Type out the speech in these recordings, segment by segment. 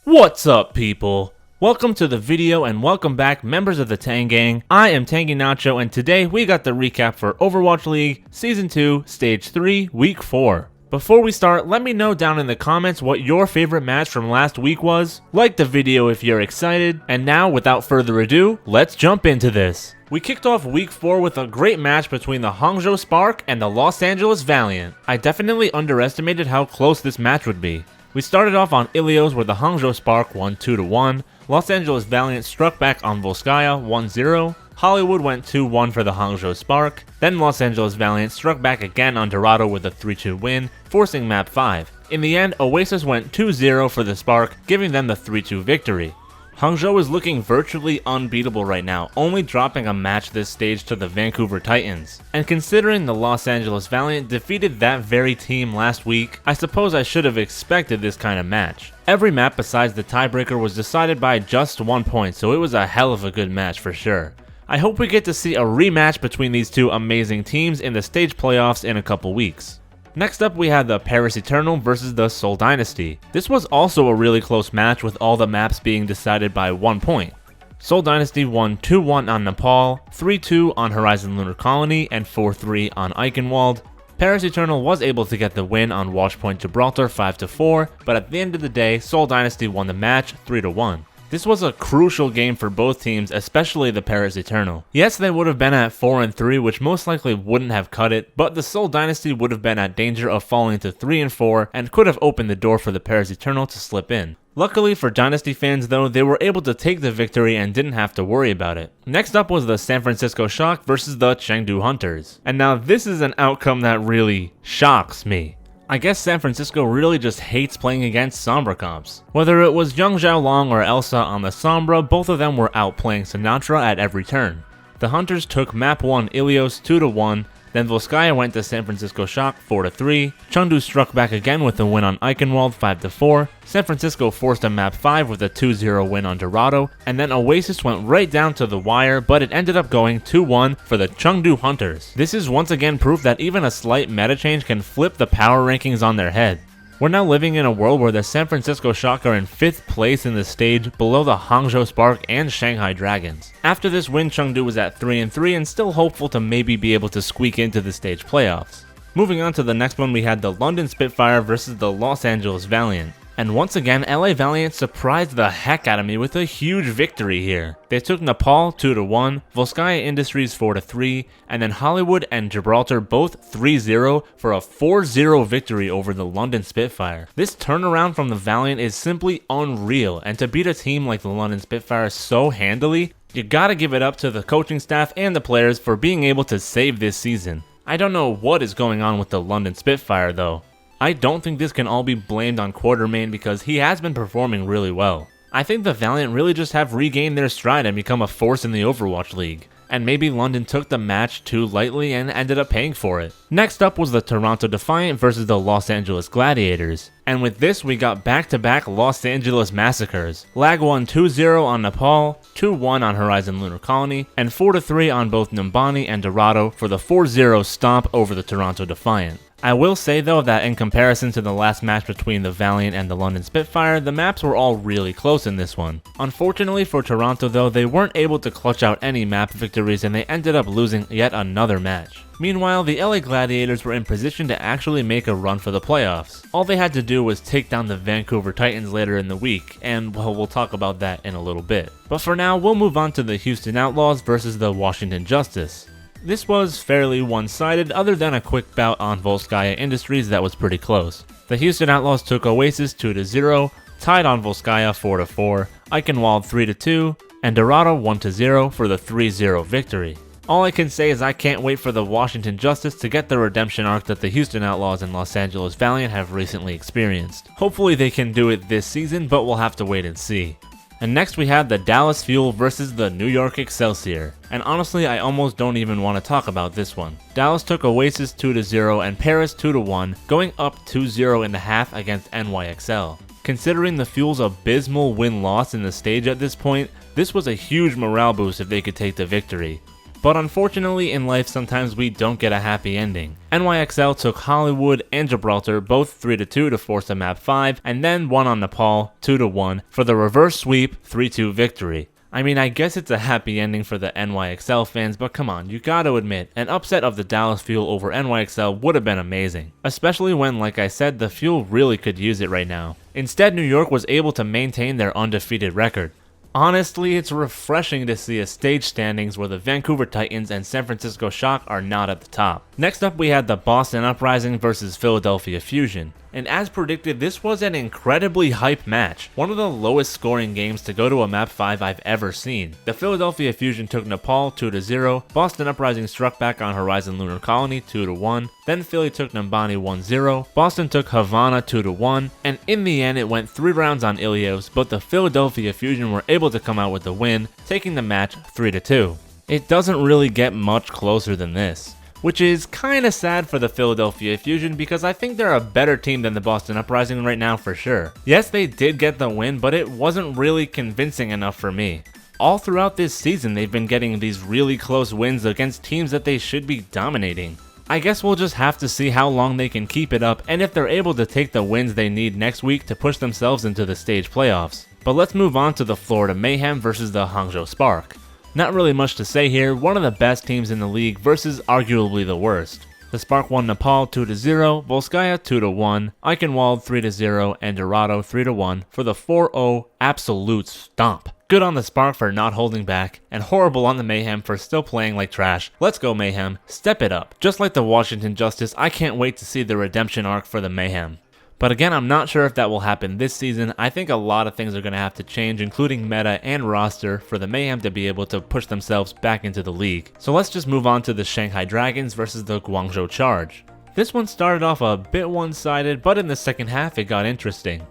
What's up, people? Welcome to the video and welcome back, members of the Tang Gang. I am Tangy Nacho, and today we got the recap for Overwatch League Season 2, Stage 3, Week 4. Before we start, let me know down in the comments what your favorite match from last week was. Like the video if you're excited, and now without further ado, let's jump into this. We kicked off Week 4 with a great match between the Hangzhou Spark and the Los Angeles Valiant. I definitely underestimated how close this match would be. We started off on Ilios where the Hangzhou Spark won 2-1, Los Angeles Valiant struck back on Volskaya 1-0, Hollywood went 2-1 for the Hangzhou Spark, then Los Angeles Valiant struck back again on Dorado with a 3-2 win, forcing map 5. In the end, Oasis went 2-0 for the Spark, giving them the 3-2 victory. Hangzhou is looking virtually unbeatable right now, only dropping a match this stage to the Vancouver Titans. And considering the Los Angeles Valiant defeated that very team last week, I suppose I should have expected this kind of match. Every map besides the tiebreaker was decided by just 1 point, so it was a hell of a good match for sure. I hope we get to see a rematch between these two amazing teams in the stage playoffs in a couple weeks. Next up, we had the Paris Eternal versus the Seoul Dynasty. This was also a really close match with all the maps being decided by 1 point. Seoul Dynasty won 2-1 on Nepal, 3-2 on Horizon Lunar Colony, and 4-3 on Eichenwald. Paris Eternal was able to get the win on Watchpoint Gibraltar 5-4, but at the end of the day, Seoul Dynasty won the match 3-1. This was a crucial game for both teams, especially the Paris Eternal. Yes, they would have been at 4-3, which most likely wouldn't have cut it, but the Seoul Dynasty would have been at danger of falling to 3-4 and could have opened the door for the Paris Eternal to slip in. Luckily for Dynasty fans though, they were able to take the victory and didn't have to worry about it. Next up was the San Francisco Shock versus the Chengdu Hunters. And now this is an outcome that really shocks me. I guess San Francisco really just hates playing against Sombra comps. Whether it was Young Xiaolong or Elsa on the Sombra, both of them were outplaying Sinatra at every turn. The Hunters took map 1 Ilios 2-1, then Volskaya went to San Francisco Shock 4-3, Chengdu struck back again with a win on Eichenwald 5-4, San Francisco forced a map 5 with a 2-0 win on Dorado, and then Oasis went right down to the wire, but it ended up going 2-1 for the Chengdu Hunters. This is once again proof that even a slight meta change can flip the power rankings on their head. We're now living in a world where the San Francisco Shock are in 5th place in the stage, below the Hangzhou Spark and Shanghai Dragons. After this win, Chengdu was at 3-3 and still hopeful to maybe be able to squeak into the stage playoffs. Moving on to the next one, we had the London Spitfire versus the Los Angeles Valiant. And once again, LA Valiant surprised the heck out of me with a huge victory here. They took Nepal 2-1, Volskaya Industries 4-3, and then Hollywood and Gibraltar both 3-0 for a 4-0 victory over the London Spitfire. This turnaround from the Valiant is simply unreal, and to beat a team like the London Spitfire so handily, you gotta give it up to the coaching staff and the players for being able to save this season. I don't know what is going on with the London Spitfire though. I don't think this can all be blamed on Quartermain because he has been performing really well. I think the Valiant really just have regained their stride and become a force in the Overwatch League. And maybe London took the match too lightly and ended up paying for it. Next up was the Toronto Defiant versus the Los Angeles Gladiators. And with this we got back-to-back Los Angeles massacres. Lag won 2-0 on Nepal, 2-1 on Horizon Lunar Colony, and 4-3 on both Numbani and Dorado for the 4-0 stomp over the Toronto Defiant. I will say though that in comparison to the last match between the Valiant and the London Spitfire, the maps were all really close in this one. Unfortunately for Toronto though, they weren't able to clutch out any map victories and they ended up losing yet another match. Meanwhile, the LA Gladiators were in position to actually make a run for the playoffs. All they had to do was take down the Vancouver Titans later in the week, and well, we'll talk about that in a little bit. But for now, we'll move on to the Houston Outlaws versus the Washington Justice. This was fairly one-sided other than a quick bout on Volskaya Industries that was pretty close. The Houston Outlaws took Oasis 2-0, tied on Volskaya 4-4, Eichenwald 3-2, and Dorado 1-0 for the 3-0 victory. All I can say is I can't wait for the Washington Justice to get the redemption arc that the Houston Outlaws and Los Angeles Valiant have recently experienced. Hopefully they can do it this season, but we'll have to wait and see. And next we have the Dallas Fuel versus the New York Excelsior. And honestly, I almost don't even want to talk about this one. Dallas took Oasis 2-0 and Paris 2-1, going up 2-0 in the half against NYXL. Considering the Fuel's abysmal win-loss in the stage at this point, this was a huge morale boost if they could take the victory. But unfortunately in life sometimes we don't get a happy ending. NYXL took Hollywood and Gibraltar both 3-2 to force a map 5 and then won on Nepal 2-1 for the reverse sweep 3-2 victory. I mean, I guess it's a happy ending for the NYXL fans, but come on, you gotta admit, an upset of the Dallas Fuel over NYXL would have been amazing. Especially when, like I said, the Fuel really could use it right now. Instead, New York was able to maintain their undefeated record. Honestly, it's refreshing to see a stage standings where the Vancouver Titans and San Francisco Shock are not at the top. Next up we had the Boston Uprising versus Philadelphia Fusion. And as predicted, this was an incredibly hype match, one of the lowest scoring games to go to a map 5 I've ever seen. The Philadelphia Fusion took Nepal 2-0, Boston Uprising struck back on Horizon Lunar Colony 2-1, then Philly took Numbani 1-0, Boston took Havana 2-1, and in the end it went 3 rounds on Ilios, but the Philadelphia Fusion were able to come out with the win, taking the match 3-2. It doesn't really get much closer than this. Which is kinda sad for the Philadelphia Fusion because I think they're a better team than the Boston Uprising right now for sure. Yes, they did get the win, but it wasn't really convincing enough for me. All throughout this season, they've been getting these really close wins against teams that they should be dominating. I guess we'll just have to see how long they can keep it up and if they're able to take the wins they need next week to push themselves into the stage playoffs. But let's move on to the Florida Mayhem versus the Hangzhou Spark. Not really much to say here, one of the best teams in the league versus arguably the worst. The Spark won Nepal 2-0, Volskaya 2-1, Eichenwald 3-0, and Dorado 3-1 for the 4-0 absolute stomp. Good on the Spark for not holding back, and horrible on the Mayhem for still playing like trash. Let's go Mayhem, step it up. Just like the Washington Justice, I can't wait to see the redemption arc for the Mayhem. But again, I'm not sure if that will happen this season. I think a lot of things are going to have to change, including meta and roster, for the Mayhem to be able to push themselves back into the league. So let's just move on to the Shanghai Dragons versus the Guangzhou Charge. This one started off a bit one-sided, but in the second half it got interesting.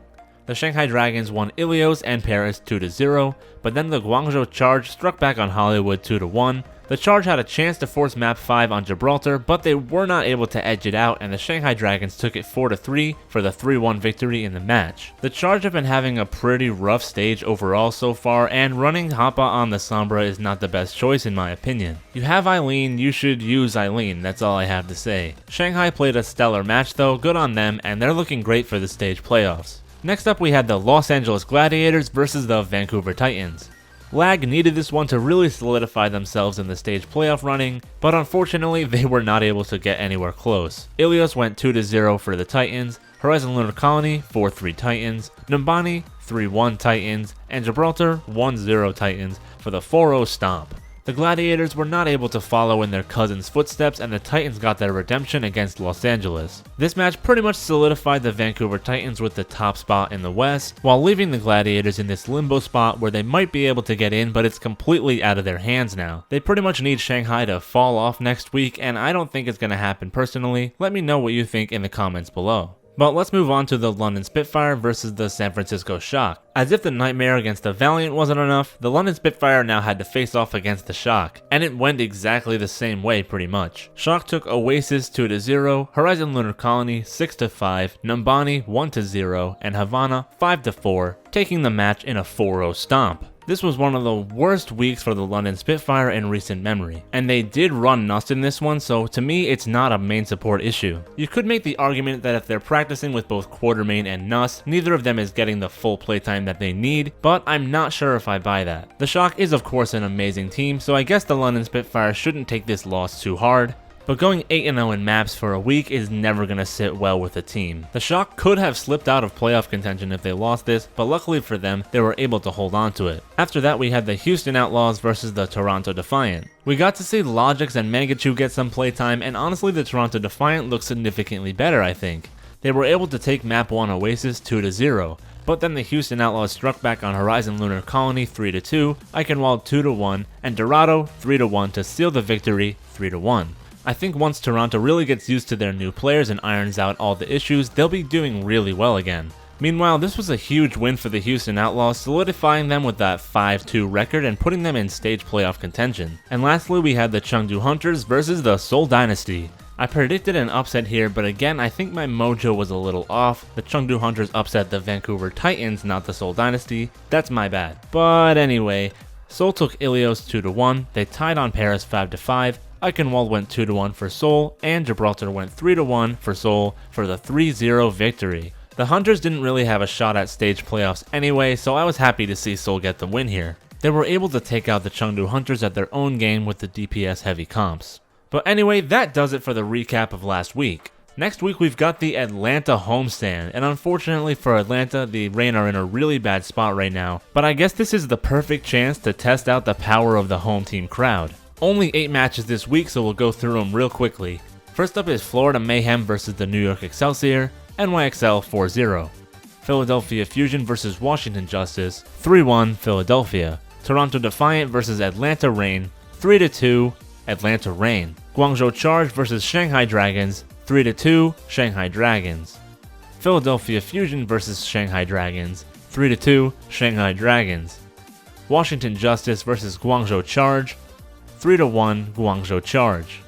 The Shanghai Dragons won Ilios and Paris 2-0, but then the Guangzhou Charge struck back on Hollywood 2-1. The Charge had a chance to force map 5 on Gibraltar, but they were not able to edge it out, and the Shanghai Dragons took it 4-3 for the 3-1 victory in the match. The Charge have been having a pretty rough stage overall so far, and running Hoppa on the Sombra is not the best choice in my opinion. You have Eileen, you should use Eileen, that's all I have to say. Shanghai played a stellar match though, good on them, and they're looking great for the stage playoffs. Next up we had the Los Angeles Gladiators versus the Vancouver Titans. LAG needed this one to really solidify themselves in the stage playoff running, but unfortunately they were not able to get anywhere close. Ilios went 2-0 for the Titans, Horizon Lunar Colony 4-3 Titans, Numbani 3-1 Titans, and Gibraltar 1-0 Titans for the 4-0 stomp. The Gladiators were not able to follow in their cousins' footsteps, and the Titans got their redemption against Los Angeles. This match pretty much solidified the Vancouver Titans with the top spot in the West, while leaving the Gladiators in this limbo spot where they might be able to get in, but it's completely out of their hands now. They pretty much need Shanghai to fall off next week, and I don't think it's going to happen personally. Let me know what you think in the comments below. But let's move on to the London Spitfire versus the San Francisco Shock. As if the nightmare against the Valiant wasn't enough, the London Spitfire now had to face off against the Shock, and it went exactly the same way pretty much. Shock took Oasis 2-0, Horizon Lunar Colony 6-5, Numbani 1-0, and Havana 5-4, taking the match in a 4-0 stomp. This was one of the worst weeks for the London Spitfire in recent memory, and they did run Nust in this one, so to me it's not a main support issue. You could make the argument that if they're practicing with both Quartermain and Nust, neither of them is getting the full playtime that they need, but I'm not sure if I buy that. The Shock is of course an amazing team, so I guess the London Spitfire shouldn't take this loss too hard. But going 8-0 in maps for a week is never going to sit well with the team. The Shock could have slipped out of playoff contention if they lost this, but luckily for them, they were able to hold on to it. After that, we had the Houston Outlaws versus the Toronto Defiant. We got to see Logix and Mangachu get some playtime, and honestly the Toronto Defiant looks significantly better I think. They were able to take map 1 Oasis 2-0. But then the Houston Outlaws struck back on Horizon Lunar Colony 3-2, Eichenwald 2-1, and Dorado 3-1 to seal the victory 3-1. I think once Toronto really gets used to their new players and irons out all the issues, they'll be doing really well again. Meanwhile, this was a huge win for the Houston Outlaws, solidifying them with that 5-2 record and putting them in stage playoff contention. And lastly, we had the Chengdu Hunters versus the Seoul Dynasty. I predicted an upset here, but again, I think my mojo was a little off. The Chengdu Hunters upset the Vancouver Titans, not the Seoul Dynasty. That's my bad. But anyway, Seoul took Ilios 2-1, they tied on Paris 5-5, Eichenwald went 2-1 for Seoul, and Gibraltar went 3-1 for Seoul for the 3-0 victory. The Hunters didn't really have a shot at stage playoffs anyway, so I was happy to see Seoul get the win here. They were able to take out the Chengdu Hunters at their own game with the DPS heavy comps. But anyway, that does it for the recap of last week. Next week we've got the Atlanta homestand, and unfortunately for Atlanta, the Reign are in a really bad spot right now, but I guess this is the perfect chance to test out the power of the home team crowd. Only 8 matches this week, so we'll go through them real quickly. First up is Florida Mayhem versus the New York Excelsior, NYXL 4-0. Philadelphia Fusion versus Washington Justice, 3-1 Philadelphia. Toronto Defiant versus Atlanta Reign, 3-2 Atlanta Reign. Guangzhou Charge versus Shanghai Dragons, 3-2 Shanghai Dragons. Philadelphia Fusion versus Shanghai Dragons, 3-2 Shanghai Dragons. Washington Justice versus Guangzhou Charge, 3-1 Guangzhou Charge.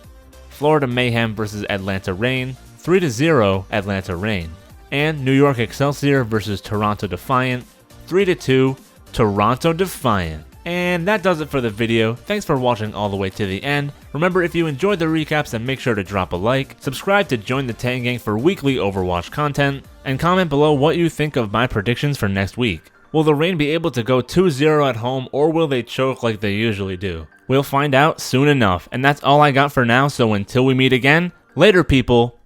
Florida Mayhem versus Atlanta Reign, 3-0 Atlanta Reign. And New York Excelsior versus Toronto Defiant, 3-2 Toronto Defiant. And that does it for the video. Thanks for watching all the way to the end. Remember, if you enjoyed the recaps, then make sure to drop a like, subscribe to join the Tang Gang for weekly Overwatch content, and comment below what you think of my predictions for next week. Will the Reign be able to go 2-0 at home, or will they choke like they usually do? We'll find out soon enough, and that's all I got for now, so until we meet again, later people.